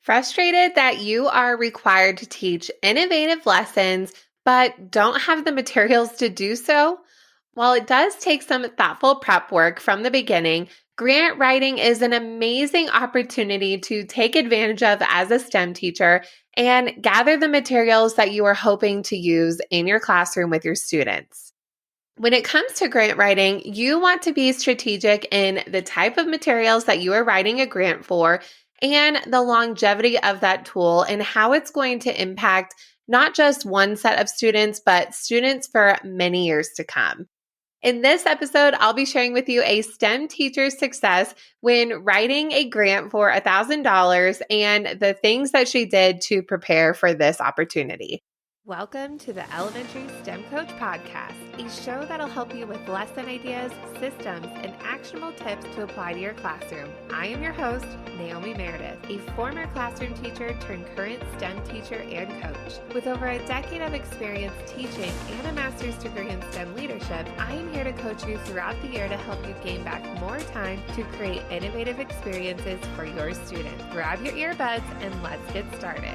Frustrated that you are required to teach innovative lessons but don't have the materials to do so? While it does take some thoughtful prep work from the beginning, grant writing is an amazing opportunity to take advantage of as a STEM teacher and gather the materials that you are hoping to use in your classroom with your students. When it comes to grant writing, you want to be strategic in the type of materials that you are writing a grant for and the longevity of that tool and how it's going to impact not just one set of students, but students for many years to come. In this episode, I'll be sharing with you a STEM teacher's success when writing a grant for $1,000 and the things that she did to prepare for this opportunity. Welcome to the Elementary STEM Coach Podcast, a show that'll help you with lesson ideas, systems, and actionable tips to apply to your classroom. I am your host, Naomi Meredith, a former classroom teacher turned current STEM teacher and coach. With over a decade of experience teaching and a master's degree in STEM leadership, I am here to coach you throughout the year to help you gain back more time to create innovative experiences for your students. Grab your earbuds and let's get started.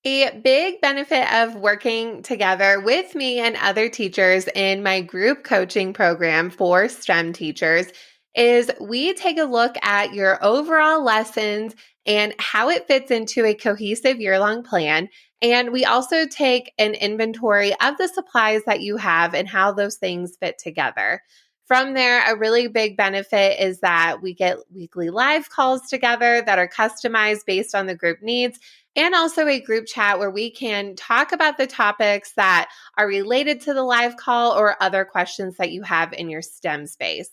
A big benefit of working together with me and other teachers in my group coaching program for STEM teachers is we take a look at your overall lessons and how it fits into a cohesive year-long plan. And we also take an inventory of the supplies that you have and how those things fit together. From there, a really big benefit is that we get weekly live calls together that are customized based on the group needs, and also a group chat where we can talk about the topics that are related to the live call or other questions that you have in your STEM space.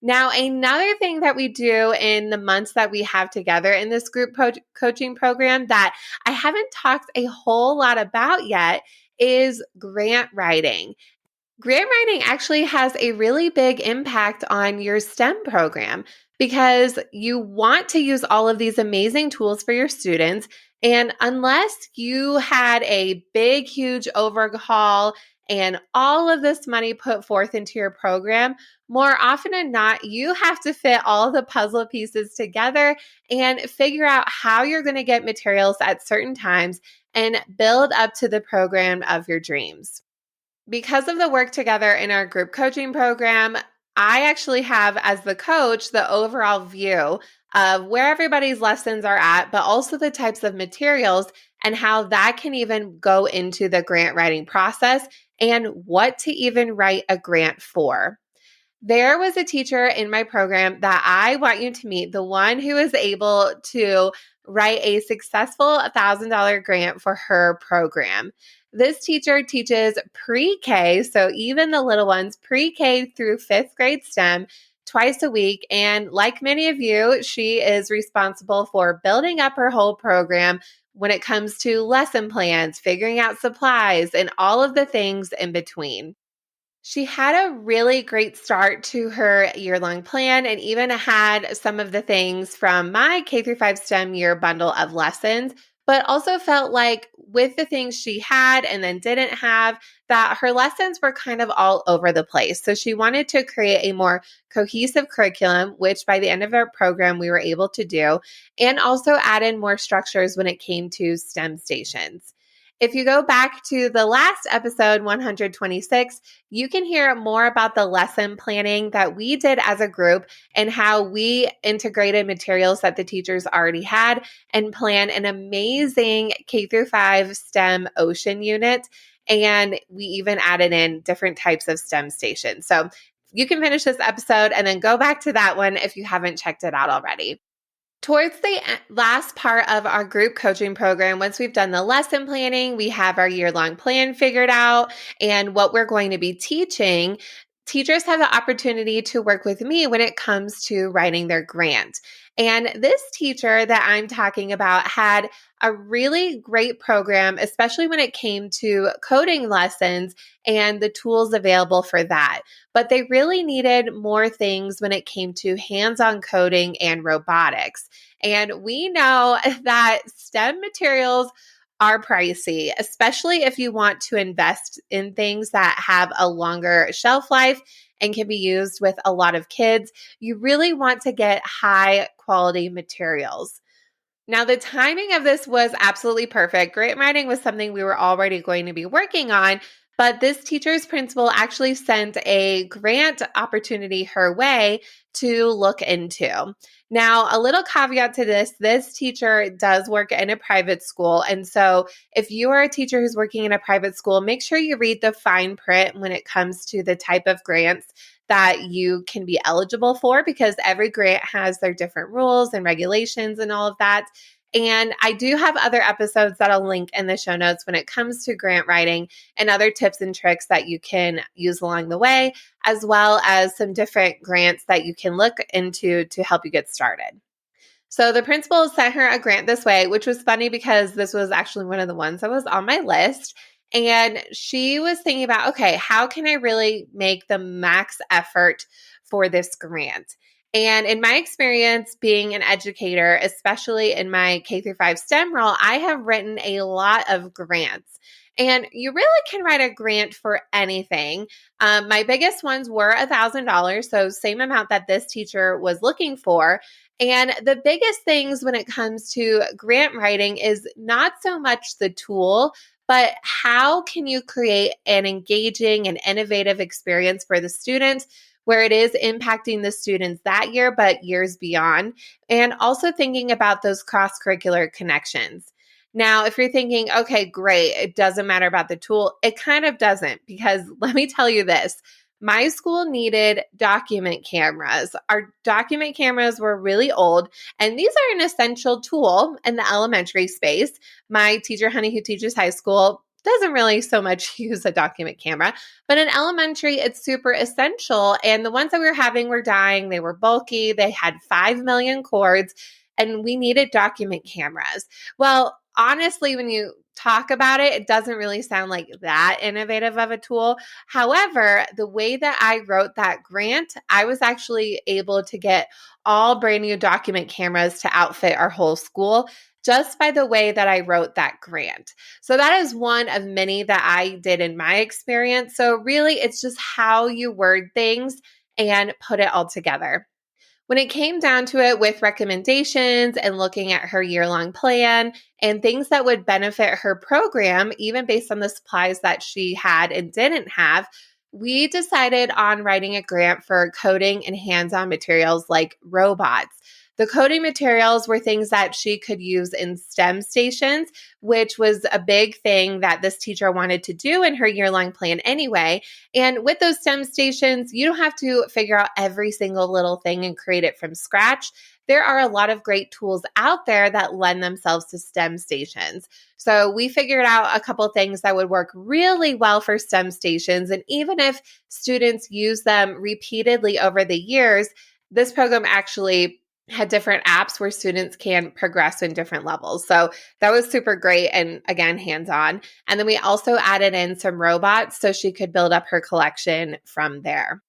Now, another thing that we do in the months that we have together in this group coaching program that I haven't talked a whole lot about yet is grant writing. Grant writing actually has a really big impact on your STEM program because you want to use all of these amazing tools for your students. And unless you had a big, huge overhaul and all of this money put forth into your program, more often than not, you have to fit all the puzzle pieces together and figure out how you're going to get materials at certain times and build up to the program of your dreams. Because of the work together in our group coaching program, I actually have, as the coach, the overall view of where everybody's lessons are at, but also the types of materials and how that can even go into the grant writing process and what to even write a grant for. There was a teacher in my program that I want you to meet, the one who was able to write a successful $1,000 grant for her program. This teacher teaches pre-K, so even the little ones, pre-K through fifth grade STEM, twice a week. And like many of you, she is responsible for building up her whole program when it comes to lesson plans, figuring out supplies, and all of the things in between. She had a really great start to her year-long plan and even had some of the things from my K-5 STEM year bundle of lessons, but also felt like with the things she had and then didn't have, that her lessons were kind of all over the place. So she wanted to create a more cohesive curriculum, which by the end of our program, we were able to do, and also add in more structures when it came to STEM stations. If you go back to the last episode, 126, you can hear more about the lesson planning that we did as a group and how we integrated materials that the teachers already had and plan an amazing K-5 STEM Ocean unit. And we even added in different types of STEM stations. So you can finish this episode and then go back to that one if you haven't checked it out already. Towards the last part of our group coaching program, once we've done the lesson planning, we have our year-long plan figured out and what we're going to be teaching, teachers have the opportunity to work with me when it comes to writing their grant. And this teacher that I'm talking about had a really great program, especially when it came to coding lessons and the tools available for that. But they really needed more things when it came to hands-on coding and robotics. And we know that STEM materials are pricey, especially if you want to invest in things that have a longer shelf life and can be used with a lot of kids, you really want to get high quality materials. Now, the timing of this was absolutely perfect. Grant writing was something we were already going to be working on, but this teacher's principal actually sent a grant opportunity her way to look into. Now, a little caveat to this teacher does work in a private school. And so if you are a teacher who's working in a private school, make sure you read the fine print when it comes to the type of grants that you can be eligible for, because every grant has their different rules and regulations and all of that. And I do have other episodes that I'll link in the show notes when it comes to grant writing and other tips and tricks that you can use along the way, as well as some different grants that you can look into to help you get started. So the principal sent her a grant this way, which was funny because this was actually one of the ones that was on my list. And she was thinking about, okay, how can I really make the max effort for this grant? And in my experience being an educator, especially in my K-5 STEM role, I have written a lot of grants. And you really can write a grant for anything. My biggest ones were $1,000, so same amount that this teacher was looking for. And the biggest things when it comes to grant writing is not so much the tool, but how can you create an engaging and innovative experience for the students where it is impacting the students that year, but years beyond, and also thinking about those cross-curricular connections. Now, if you're thinking, okay, great, it doesn't matter about the tool, it kind of doesn't, because let me tell you this. My school needed document cameras. Our document cameras were really old, and these are an essential tool in the elementary space. My teacher, Honey, who teaches high school, doesn't really so much use a document camera, but in elementary, it's super essential. And the ones that we were having were dying. They were bulky. They had 5 million cords, and we needed document cameras. Well, honestly, when you talk about it, it doesn't really sound like that innovative of a tool. However, the way that I wrote that grant, I was actually able to get all brand new document cameras to outfit our whole school just by the way that I wrote that grant. So that is one of many that I did in my experience. So really, it's just how you word things and put it all together. When it came down to it with recommendations and looking at her year-long plan and things that would benefit her program, even based on the supplies that she had and didn't have, we decided on writing a grant for coding and hands-on materials like robots. The coding materials were things that she could use in STEM stations, which was a big thing that this teacher wanted to do in her year-long plan anyway. And with those STEM stations, you don't have to figure out every single little thing and create it from scratch. There are a lot of great tools out there that lend themselves to STEM stations. So we figured out a couple things that would work really well for STEM stations. And even if students use them repeatedly over the years, this program actually had different apps where students can progress in different levels. So that was super great. And again, hands-on. And then we also added in some robots so she could build up her collection from there.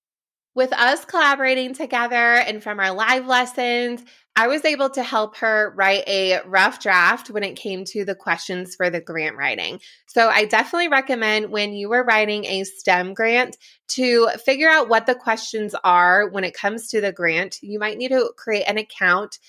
With us collaborating together and from our live lessons, I was able to help her write a rough draft when it came to the questions for the grant writing. So I definitely recommend when you are writing a STEM grant to figure out what the questions are when it comes to the grant. You might need to create an account.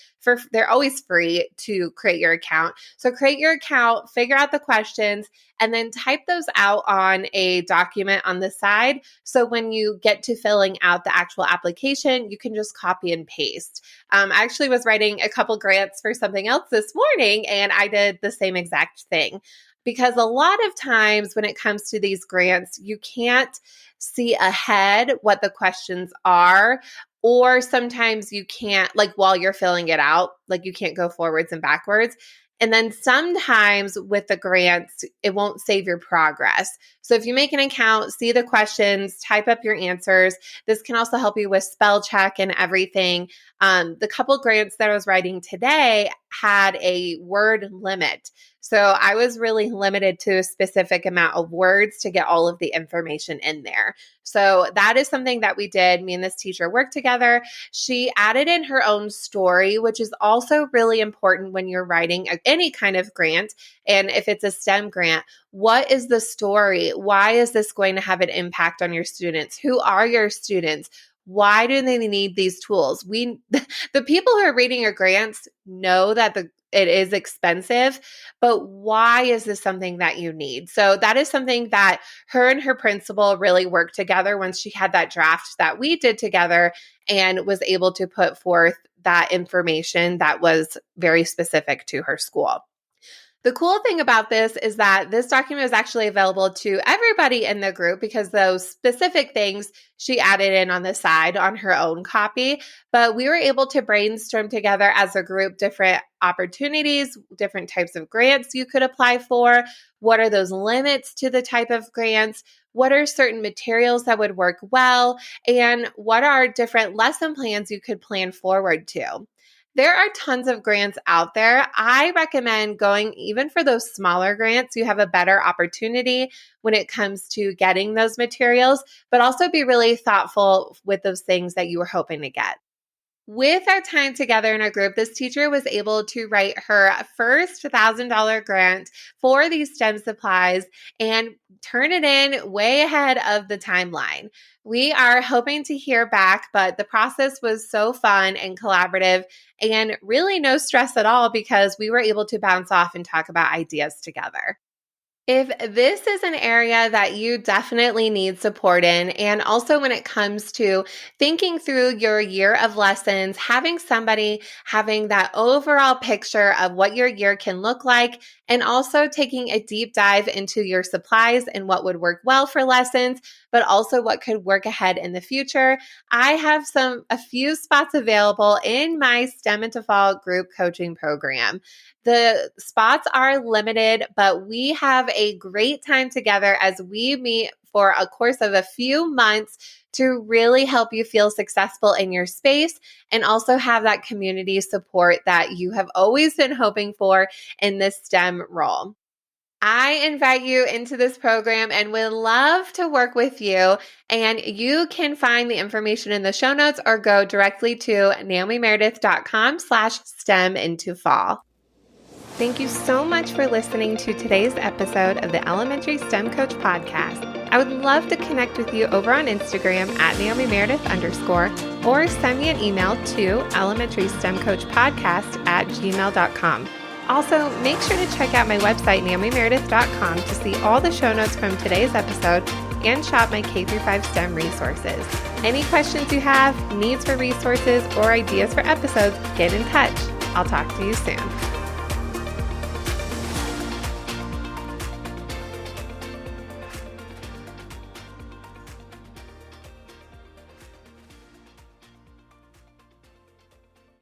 They're always free to create your account. So create your account, figure out the questions, and then type those out on a document on the side. So when you get to filling out the actual application, you can just copy and paste. I actually was writing a couple grants for something else this morning, and I did the same exact thing. Because a lot of times when it comes to these grants, you can't see ahead what the questions are, or sometimes you can't, like while you're filling it out, like you can't go forwards and backwards. And then sometimes with the grants, it won't save your progress. So if you make an account, see the questions, type up your answers. This can also help you with spell check and everything. The couple grants that I was writing today, had a word limit. So I was really limited to a specific amount of words to get all of the information in there. So that is something that we did. Me and this teacher worked together. She added in her own story, which is also really important when you're writing any kind of grant. And if it's a STEM grant, what is the story? Why is this going to have an impact on your students? Who are your students? Why do they need these tools? The people who are reading your grants know that it is expensive, but why is this something that you need? So that is something that her and her principal really worked together once she had that draft that we did together and was able to put forth that information that was very specific to her school. The cool thing about this is that this document is actually available to everybody in the group because those specific things she added in on the side on her own copy. But we were able to brainstorm together as a group different opportunities, different types of grants you could apply for. What are those limits to the type of grants? What are certain materials that would work well? And what are different lesson plans you could plan forward to? There are tons of grants out there. I recommend going even for those smaller grants. You have a better opportunity when it comes to getting those materials, but also be really thoughtful with those things that you were hoping to get. With our time together in our group, this teacher was able to write her first $1,000 grant for these STEM supplies and turn it in way ahead of the timeline. We are hoping to hear back, but the process was so fun and collaborative and really no stress at all because we were able to bounce off and talk about ideas together. If this is an area that you definitely need support in, and also when it comes to thinking through your year of lessons, having somebody having that overall picture of what your year can look like, and also taking a deep dive into your supplies and what would work well for lessons, but also what could work ahead in the future, I have a few spots available in my STEM into Fall group coaching program. The spots are limited, but we have a great time together as we meet for a course of a few months to really help you feel successful in your space and also have that community support that you have always been hoping for in this STEM role. I invite you into this program and would love to work with you. And you can find the information in the show notes or go directly to naomimeredith.com/STEM into fall. Thank you so much for listening to today's episode of the Elementary STEM Coach Podcast. I would love to connect with you over on Instagram at @NaomiMeredith_ or send me an email to elementarystemcoachpodcast@gmail.com. Also, make sure to check out my website, naomimeredith.com, to see all the show notes from today's episode and shop my K-5 STEM resources. Any questions you have, needs for resources, or ideas for episodes, get in touch. I'll talk to you soon.